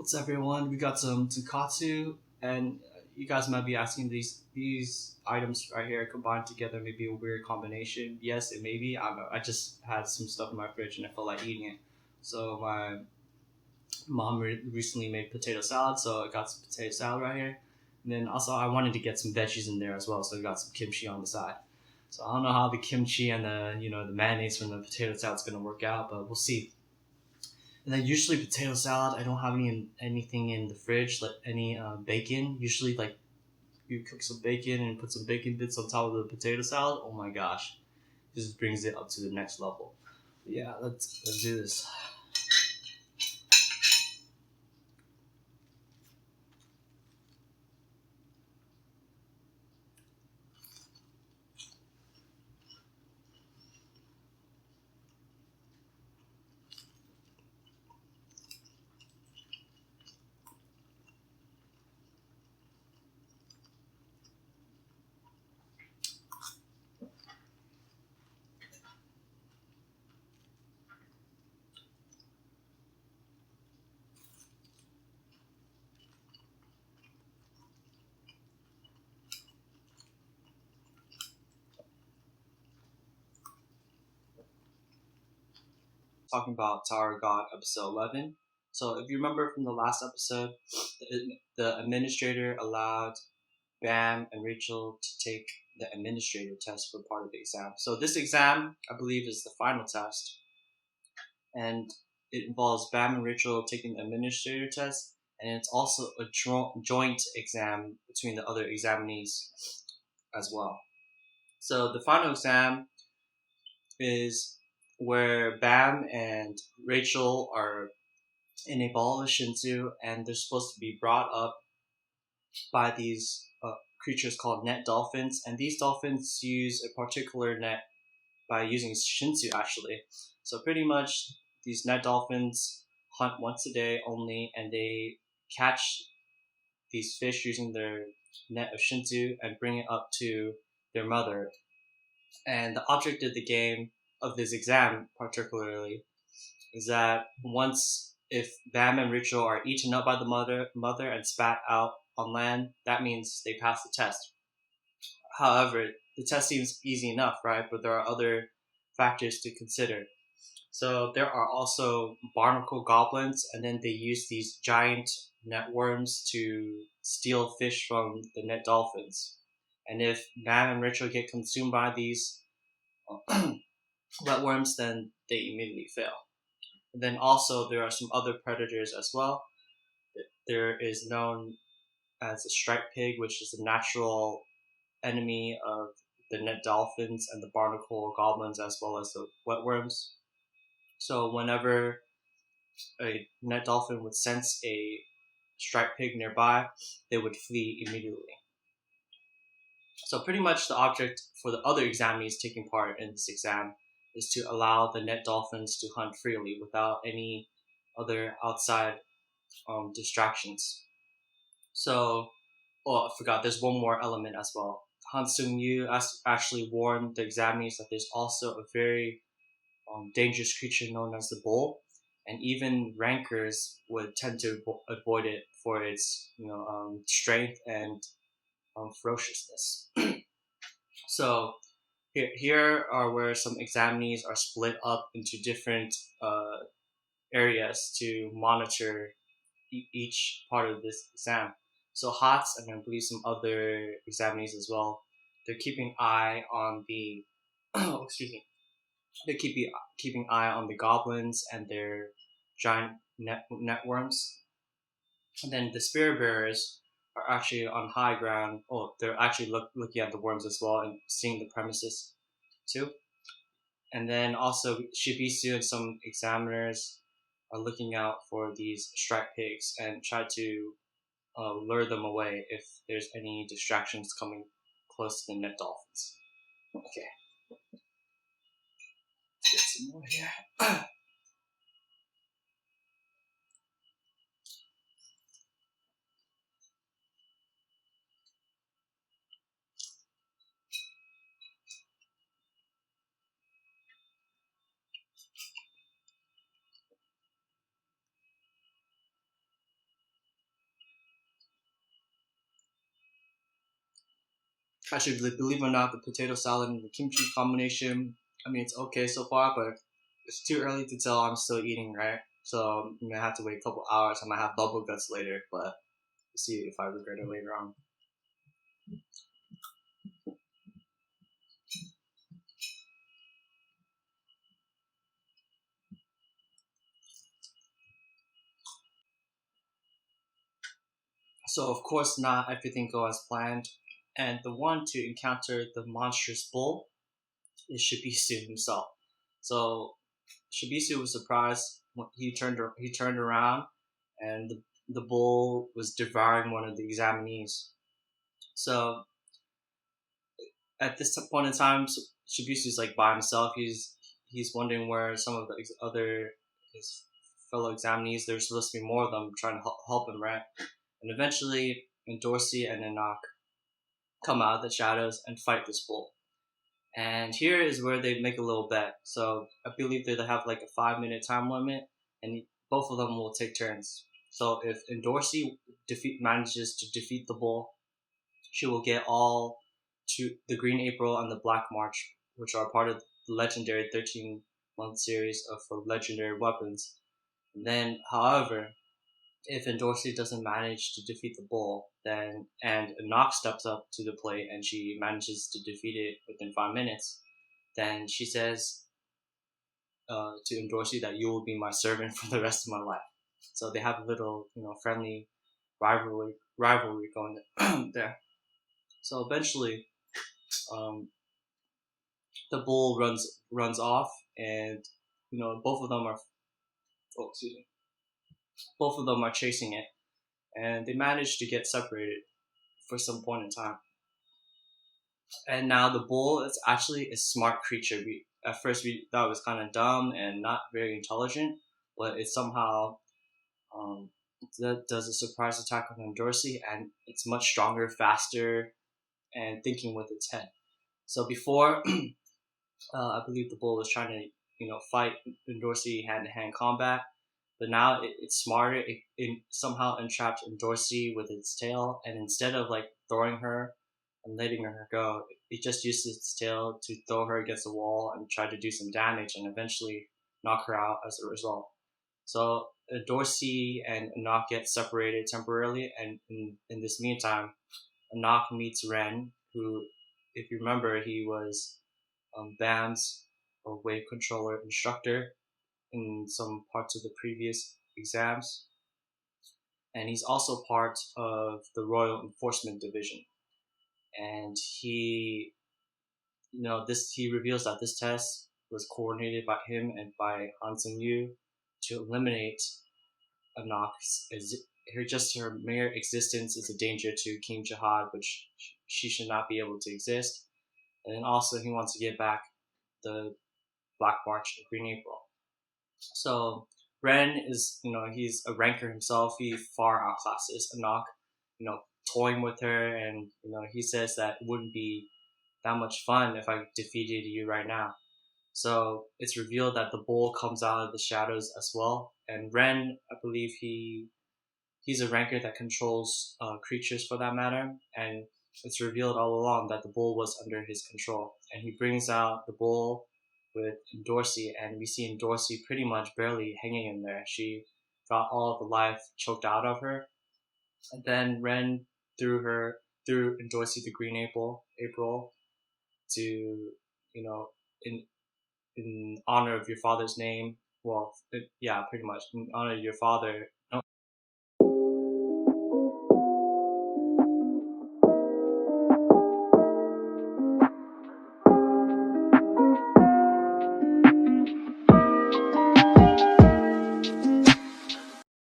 What's up, everyone? We got some tonkatsu, and you guys might be asking these items right here combined together, maybe a weird combination. Yes, it may be. I don't know. I just had some stuff in my fridge and I felt like eating it. So my mom recently made potato salad, so I got some potato salad right here. And then also I wanted to get some veggies in there as well, so I got some kimchi on the side. So I don't know how the kimchi and the mayonnaise from the potato salad is gonna work out, but we'll see. And then usually potato salad, I don't have anything in the fridge, like any bacon. Usually, like you cook some bacon and put some bacon bits on top of the potato salad. Oh my gosh, just brings it up to the next level. But yeah, let's do this. Talking about Tower of God episode 11. So if you remember from the last episode, the administrator allowed Bam and Rachel to take the administrator test for part of the exam. So this exam, I believe, is the final test, and it involves Bam and Rachel taking the administrator test, and it's also a joint exam between the other examinees as well. So the final exam is where Bam and Rachel are in a ball of shinsu, and they're supposed to be brought up by these creatures called net dolphins, and these dolphins use a particular net by using shinsu actually. So pretty much these net dolphins hunt once a day only, and they catch these fish using their net of shinsu and bring it up to their mother. And the object of the game, of this exam particularly, is that once if Bam and Rachel are eaten up by the mother and spat out on land, that means they pass the test. However, the test seems easy enough, right? But there are other factors to consider. So there are also barnacle goblins, and then they use these giant net worms to steal fish from the net dolphins. And if Bam and Rachel get consumed by these wetworms, then they immediately fail. And then also there are some other predators as well. There is known as a striped pig, which is a natural enemy of the net dolphins and the barnacle goblins, as well as the wetworms. So whenever a net dolphin would sense a striped pig nearby, they would flee immediately. So pretty much the object for the other examinees taking part in this exam is to allow the net dolphins to hunt freely without any other outside distractions. So, oh, I forgot, there's one more element as well. Han Sung Yu actually warned the examinees that there's also a very dangerous creature known as the bull, and even rankers would tend to avoid it for its strength and ferociousness. So here are where some examinees are split up into different areas to monitor each part of this exam. So HOTS and I believe some other examinees as well, they're keeping eye on the excuse me, they're keeping eye on the goblins and their giant networms. And then the spirit bearers are actually on high ground. Oh, they're actually looking at the worms as well and seeing the premises too. And then also Shibisu and some examiners are looking out for these striped pigs and try to lure them away if there's any distractions coming close to the net dolphins. Okay, let's get some more here. Actually, believe it or not, the potato salad and the kimchi combination, I mean, it's okay so far, but it's too early to tell I'm still eating, right? So I'm gonna have to wait a couple hours. I might have bubble guts later, but see if I regret it later on. So of course, not everything goes as planned, and the one to encounter the monstrous bull is Shibisu himself. So Shibisu was surprised when he turned around, and the bull was devouring one of the examinees. So at this point in time, Shibisu's like by himself. He's wondering where some of the other his fellow examinees. There's supposed to be more of them trying to help him, right? And eventually, Dorsey and Enoch come out of the shadows and fight this bull. And here is where they make a little bet. So I believe they have like a 5 minute time limit, and both of them will take turns. So if Dorsey manages to defeat the bull, she will get all the Green April and the Black March, which are part of the legendary 13-month series of legendary weapons. And then, however, if Dorsey doesn't manage to defeat the bull, then and Nox steps up to the plate and she manages to defeat it within 5 minutes, then she says to Dorsey that you will be my servant for the rest of my life. So they have a little, friendly rivalry going there. So eventually, um, the bull runs off, and both of them are oh, excuse me, both of them are chasing it, and they manage to get separated for some point in time. And now the bull is actually a smart creature. At first we thought it was kind of dumb and not very intelligent, but it somehow does a surprise attack on Dorsey, and it's much stronger, faster, and thinking with its head. So before, I believe the bull was trying to fight Dorsey hand to hand combat, but now it's smarter. It somehow entrapped Dorsey with its tail, and instead of like throwing her and letting her go, it just used its tail to throw her against the wall and try to do some damage and eventually knock her out as a result. So Dorsey and Anak get separated temporarily, and in this meantime, Anak meets Ren, who, if you remember, he was Bam's wave controller instructor in some parts of the previous exams, and he's also part of the Royal Enforcement Division. And he reveals that this test was coordinated by him and by Han Sung Yu to eliminate Anak. Her mere existence is a danger to King Jihad, which she should not be able to exist. And then also he wants to get back the Black March of Green April. So Ren is, he's a ranker himself. He far outclasses Anak, toying with her, and he says that it wouldn't be that much fun if I defeated you right now. So it's revealed that the bull comes out of the shadows as well, and Ren, I believe he's a ranker that controls creatures for that matter, and it's revealed all along that the bull was under his control, and he brings out the bull with Dorsey, and we see Dorsey pretty much barely hanging in there. She got all of the life choked out of her, and then Ren threw Dorsey the Green April to in in honor of your father's name. Well, yeah, pretty much in honor of your father.